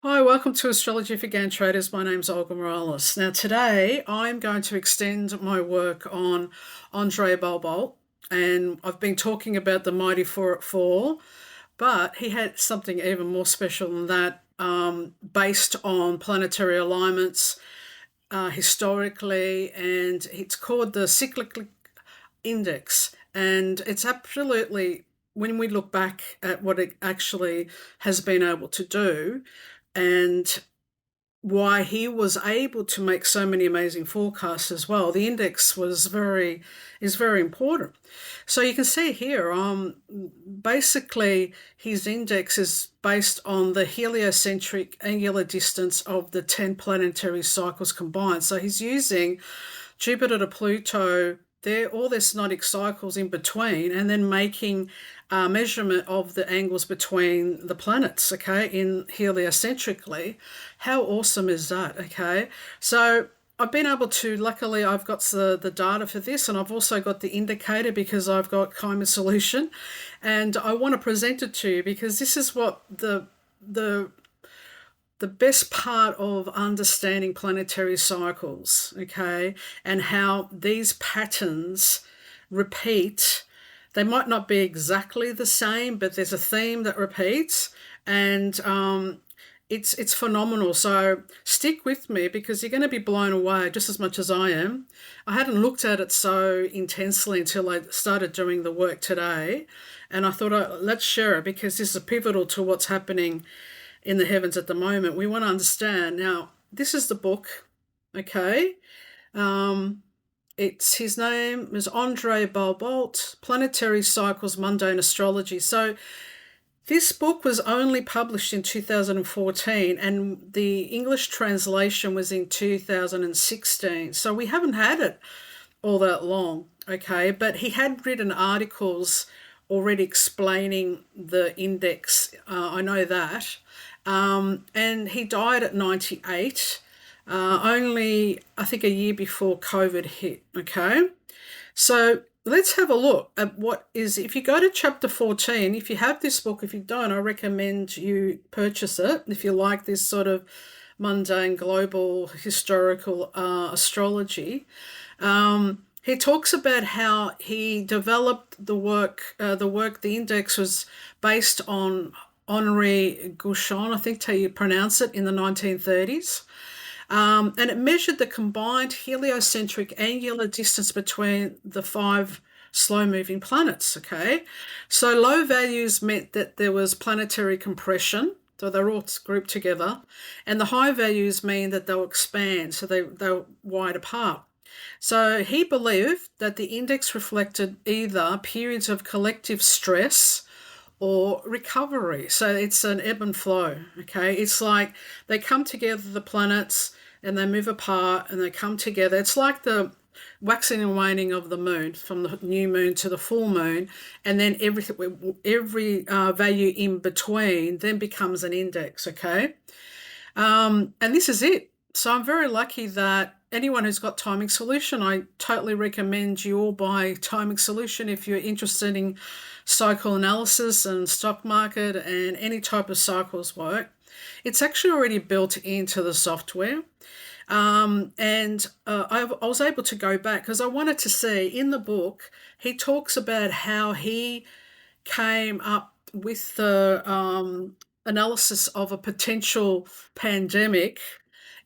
Hi, welcome to Astrology for Gann Traders. My name's Olga Morales. Now, today I'm going to extend my work on André Barbault, and I've been talking about the Mighty Four at Four, but he had something even more special than that, based on planetary alignments historically, and it's called the Cyclic Index. And it's absolutely, when we look back at what it actually has been able to do, and why he was able to make so many amazing forecasts as well. The index is very important. So you can see here, basically his index is based on the heliocentric angular distance of the 10 planetary cycles combined. So he's using Jupiter to Pluto, all their synodic cycles in between, and then making a measurement of the angles between the planets, okay, in heliocentrically. How awesome is that, okay? So I've been able to, luckily, I've got the data for this, and I've also got the indicator because I've got Chimer Solution, and I want to present it to you because this is what the best part of understanding planetary cycles, okay, and how these patterns repeat. They might not be exactly the same, but there's a theme that repeats, and it's phenomenal. So stick with me because you're going to be blown away just as much as I am. I hadn't looked at it so intensely until I started doing the work today, and I thought, let's share it because this is pivotal to what's happening in the heavens at the moment. We want to understand. Now, this is the book, okay? His name is André Barbault, Planetary Cycles, Mundane Astrology. So this book was only published in 2014 and the English translation was in 2016. So we haven't had it all that long, okay? But he had written articles already explaining the index. I know that. And he died at 98, only, I think, a year before COVID hit, okay? So let's have a look at what is, if you go to chapter 14, if you have this book, if you don't, I recommend you purchase it if you like this sort of mundane, global, historical astrology. He talks about how he developed the work. The index was based on Henri Gouchon, I think how you pronounce it, in the 1930s. And it measured the combined heliocentric angular distance between the five slow-moving planets, okay? So low values meant that there was planetary compression, so they're all grouped together, and the high values mean that they'll expand, so they're wide apart. So he believed that the index reflected either periods of collective stress or recovery. So it's an ebb and flow, okay? It's like they come together, the planets, and they move apart and they come together. It's like the waxing and waning of the moon, from the new moon to the full moon, and then every value in between then becomes an index, okay? And this is it. So I'm very lucky that anyone who's got Timing Solution, I totally recommend you all buy Timing Solution if you're interested in cycle analysis and stock market and any type of cycles work. It's actually already built into the software. I was able to go back because I wanted to see in the book, he talks about how he came up with the analysis of a potential pandemic.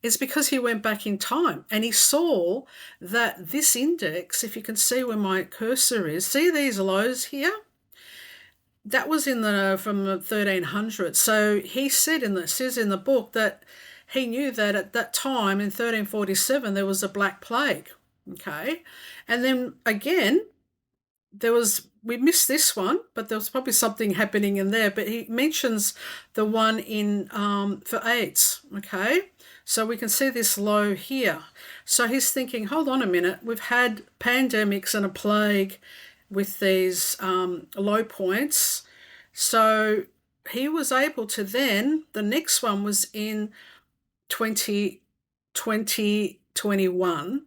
Is because he went back in time and he saw that this index, if you can see where my cursor is, see these lows here? That was from the 1300s. So he said says in the book that he knew that at that time in 1347 there was a Black Plague, okay? And then again, we missed this one, but there was probably something happening in there. But he mentions the one in for AIDS, okay? So we can see this low here. So he's thinking, hold on a minute, we've had pandemics and a plague with these low points. So he was able to then, the next one was in 2021,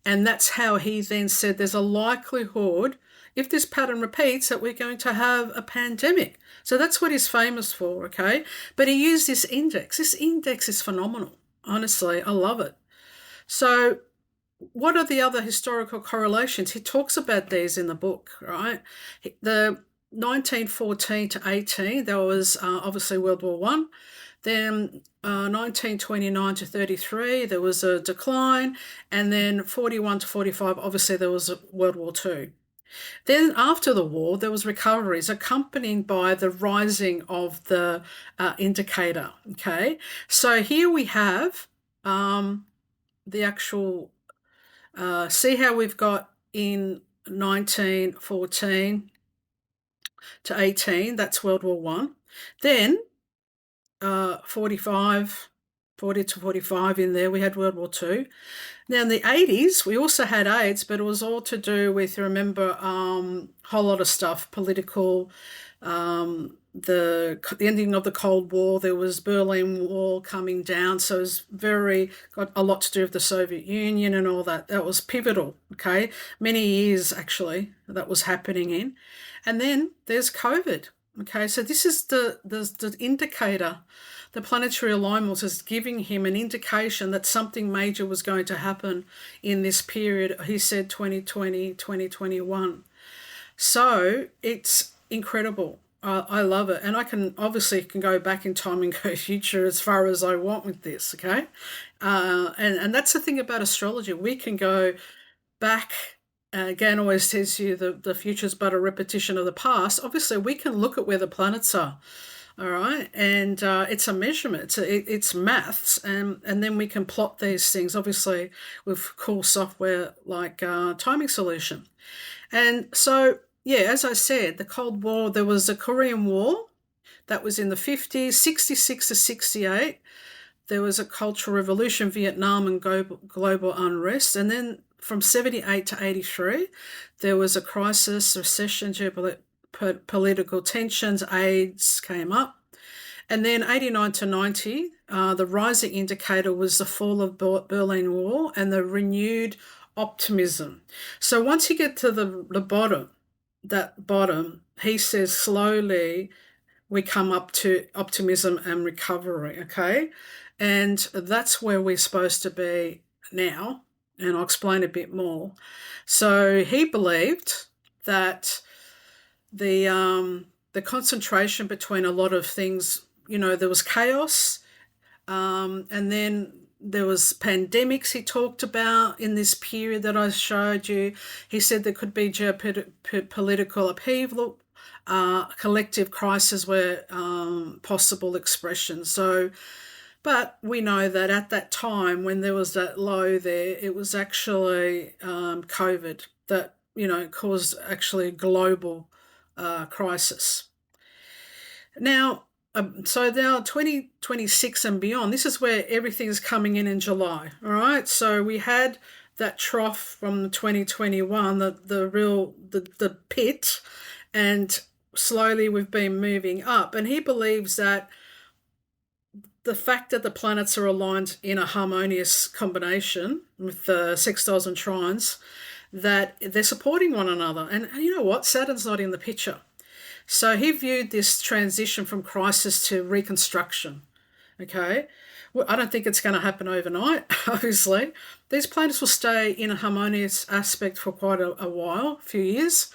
and that's how he then said there's a likelihood if this pattern repeats, that we're going to have a pandemic. So that's what he's famous for, okay? But he used this index. This index is phenomenal. Honestly, I love it. So what are the other historical correlations? He talks about these in the book, right? The 1914 to 18, there was obviously World War One. Then 1929 to 33, there was a decline. And then 41 to 45, obviously there was World War Two. Then after the war, there was recoveries accompanied by the rising of the indicator, okay? So here we have the actual, see how we've got in 1914 to 18, that's World War One. Then 45, 40 to 45 in there, we had World War Two. Now in the 80s, we also had AIDS, but it was all to do with, remember, whole lot of stuff, political, the ending of the Cold War. There was Berlin Wall coming down, so it was got a lot to do with the Soviet Union and all that. That was pivotal, okay? Many years, actually, that was happening in. And then there's COVID, okay? So this is the indicator. The planetary alignment was giving him an indication that something major was going to happen in this period. He said 2020, 2021. So it's incredible. I love it. And I can go back in time and go future as far as I want with this, okay? And that's the thing about astrology. We can go back. Gann always tells you the future's but a repetition of the past. Obviously, we can look at where the planets are. All right, and it's a measurement, it's maths, and then we can plot these things, obviously, with cool software like Timing Solution. And so, yeah, as I said, the Cold War, there was a Korean War, that was in the 50s, 66 to 68. There was a Cultural Revolution, Vietnam, and global unrest. And then from 78 to 83, there was a crisis, recession, political tensions, AIDS came up. And then 89 to 90, the rising indicator was the fall of Berlin Wall and the renewed optimism. So once you get to the bottom, that bottom, he says slowly we come up to optimism and recovery, okay? And that's where we're supposed to be now, and I'll explain a bit more. So he believed that the concentration between a lot of things, there was chaos, and then there was pandemics he talked about in this period that I showed you. He said there could be geopolitical upheaval, collective crisis were possible expressions. So, but we know that at that time when there was that low there, it was actually COVID that, caused actually a global crisis. Now, so now 2026 and beyond, this is where everything's coming in July, all right? So we had that trough from 2021, the pit, and slowly we've been moving up. And he believes that the fact that the planets are aligned in a harmonious combination with the sextiles and trines, that they're supporting one another. And you know what? Saturn's not in the picture. So he viewed this transition from crisis to reconstruction, okay? Well, I don't think it's going to happen overnight, obviously. These planets will stay in a harmonious aspect for quite a while, a few years.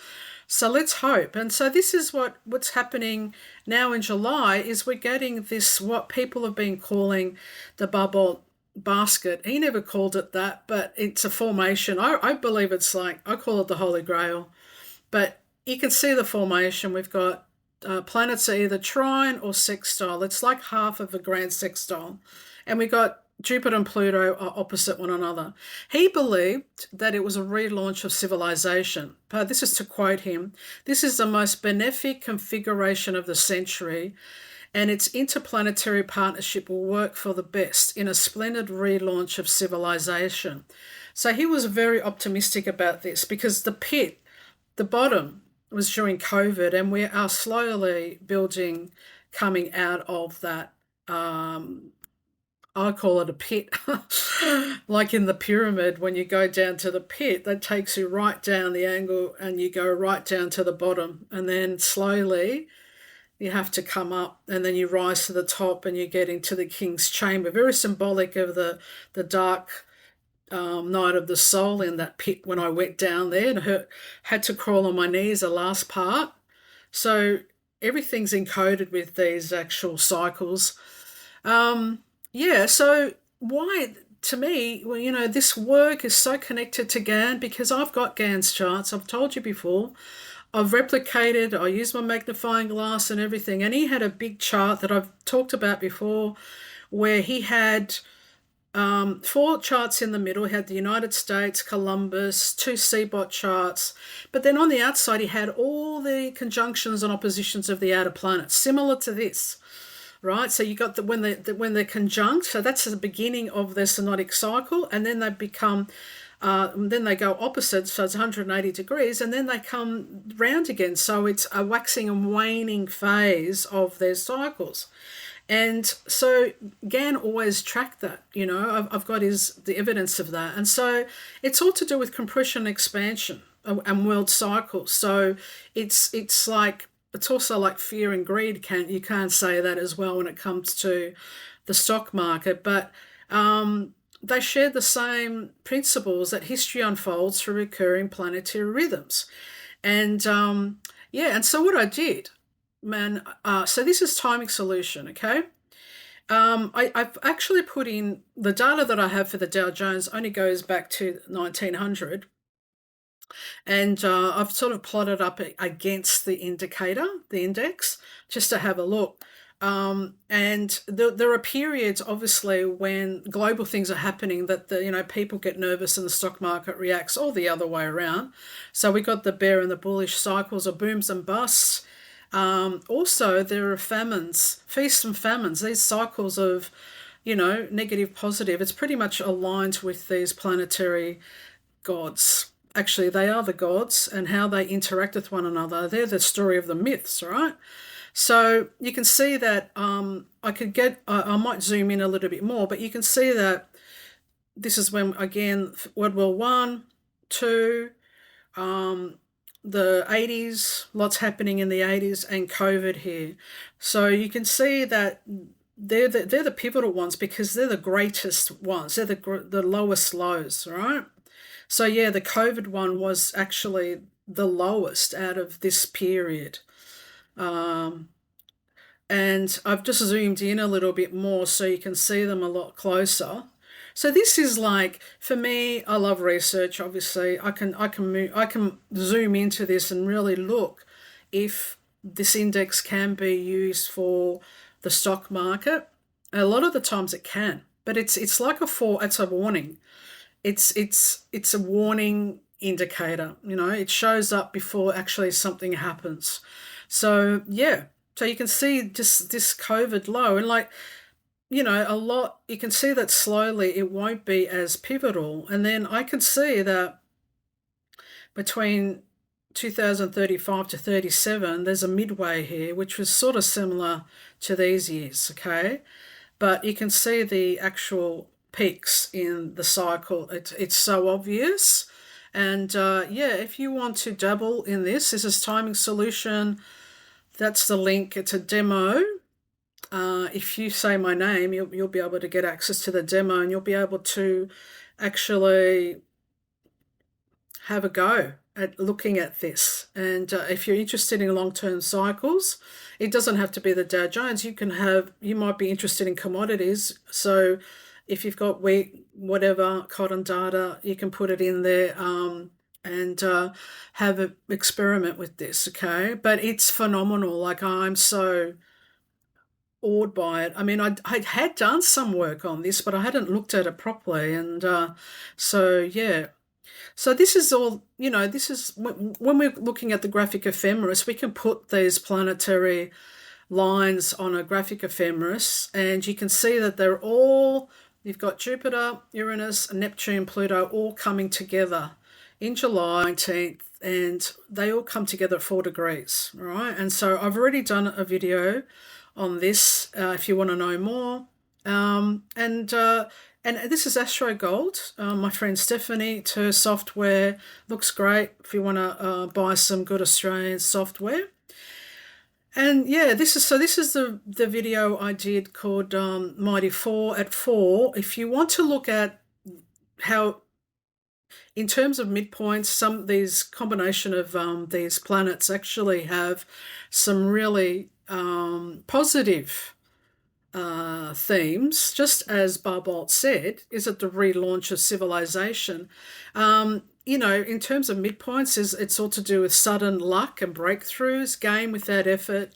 So let's hope. And so this is what's happening now in July, is we're getting this, what people have been calling the Barbault basket. He never called it that, but it's a formation. I believe it's like, I call it the Holy Grail. But you can see the formation. We've got planets are either trine or sextile. It's like half of a grand sextile. And we got Jupiter and Pluto are opposite one another. He believed that it was a relaunch of civilization. But this is to quote him, "This is the most benefic configuration of the century, and its interplanetary partnership will work for the best in a splendid relaunch of civilization." So he was very optimistic about this, because the pit, the bottom, was during COVID, and we are slowly building, coming out of that I call it a pit. Like in the pyramid, when you go down to the pit, that takes you right down the angle and you go right down to the bottom. And then slowly you have to come up and then you rise to the top and you get into the king's chamber. Very symbolic of the dark night of the soul in that pit when I went down there and had to crawl on my knees the last part. So everything's encoded with these actual cycles. Yeah, so why, to me, well, this work is so connected to Gann because I've got Gann's charts. I've told you before. I've replicated, I use my magnifying glass and everything. And he had a big chart that I've talked about before where he had four charts in the middle. He had the United States, Columbus, two CBOT charts. But then on the outside, he had all the conjunctions and oppositions of the outer planets, similar to this. Right, so you got when they're conjunct, so that's the beginning of their synodic cycle, and then they become, then they go opposite, so it's 180 degrees, and then they come round again. So it's a waxing and waning phase of their cycles, and so Gann always tracked that. I've got the evidence of that, and so it's all to do with compression and expansion and world cycles. So it's like. It's also like fear and greed. You can't say that as well when it comes to the stock market, but they share the same principles that history unfolds through recurring planetary rhythms. And and so what I did, man, so this is timing solution, okay? I've actually put in the data that I have for the Dow Jones only goes back to 1900. And I've sort of plotted up against the indicator, the index, just to have a look. And there are periods, obviously, when global things are happening that people get nervous and the stock market reacts all the other way around. So we got the bear and the bullish cycles of booms and busts. Also, there are famines, feasts and famines. These cycles of, negative, positive. It's pretty much aligned with these planetary gods. Actually, they are the gods and how they interact with one another. They're the story of the myths, right? So you can see that I might zoom in a little bit more, but you can see that this is when, again, World War One, Two, the 80s, lots happening in the 80s, and COVID here. So you can see that they're the pivotal ones because they're the greatest ones. They're the lowest lows, right? So yeah, the COVID one was actually the lowest out of this period. And I've just zoomed in a little bit more so you can see them a lot closer. So this is like, for me, I love research, obviously. I can zoom into this and really look if this index can be used for the stock market. A lot of the times it can, but it's like it's a warning. It's a warning indicator. It shows up before actually something happens. So yeah, so you can see just this COVID low, and a lot, you can see that slowly it won't be as pivotal. And then I can see that between 2035 to 37, there's a midway here, which was sort of similar to these years, okay? But you can see the actual peaks in the cycle. It's so obvious. And if you want to dabble in this is timing solution. That's the link. It's a demo. If you say my name, you'll be able to get access to the demo, and you'll be able to actually have a go at looking at this. And if you're interested in long-term cycles, it doesn't have to be the Dow Jones. You might be interested in commodities. So if you've got wheat, whatever, cotton data, you can put it in there and have an experiment with this, okay? But it's phenomenal. Like, I'm so awed by it. I mean, I had done some work on this, but I hadn't looked at it properly. And so this is all, this is when we're looking at the graphic ephemeris, we can put these planetary lines on a graphic ephemeris, and you can see that you've got Jupiter, Uranus, Neptune, Pluto all coming together in July 19th, and they all come together at 4 degrees, right? And so I've already done a video on this if you want to know more. And this is Astro Gold. My friend Stephanie, it's her software looks great if you want to buy some good Australian software. And yeah, this is the video I did called Mighty Four at Four. If you want to look at how, in terms of midpoints, some these combination of these planets actually have some really positive themes, just as Barbault said, is it the relaunch of civilization? In terms of midpoints, it's all to do with sudden luck and breakthroughs, gain without effort.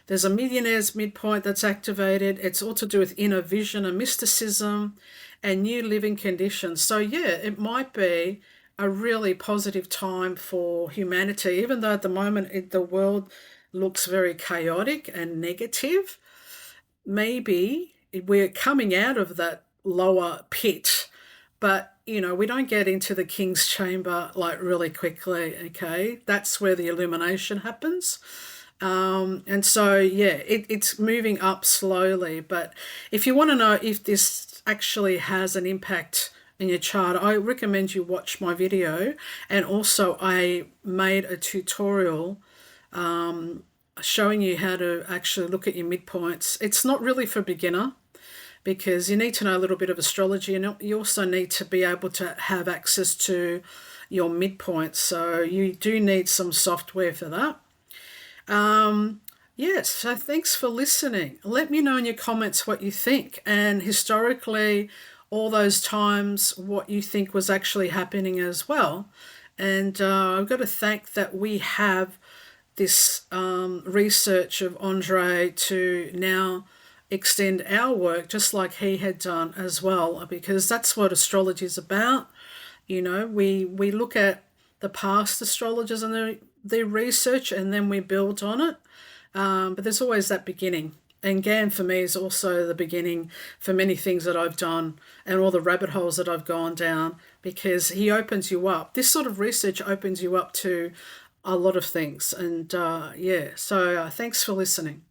There's a millionaire's midpoint that's activated. It's all to do with inner vision and mysticism and new living conditions. So, yeah, it might be a really positive time for humanity, even though at the moment the world looks very chaotic and negative. Maybe we're coming out of that lower pit, but we don't get into the king's chamber like really quickly. Okay, that's where the illumination happens. And so yeah, it's moving up slowly. But if you want to know if this actually has an impact in your chart, I recommend you watch my video. And also I made a tutorial showing you how to actually look at your midpoints. It's not really for beginner because you need to know a little bit of astrology, and you also need to be able to have access to your midpoints. So you do need some software for that. Yes, so thanks for listening. Let me know in your comments what you think, and historically, all those times, what you think was actually happening as well. And I've got to thank that we have this research of Andre to now extend our work just like he had done as well, because that's what astrology is about. We look at the past astrologers and their research, and then we build on it. But there's always that beginning. And Gann for me is also the beginning for many things that I've done and all the rabbit holes that I've gone down, because he opens you up. This sort of research opens you up to a lot of things. And yeah, so thanks for listening.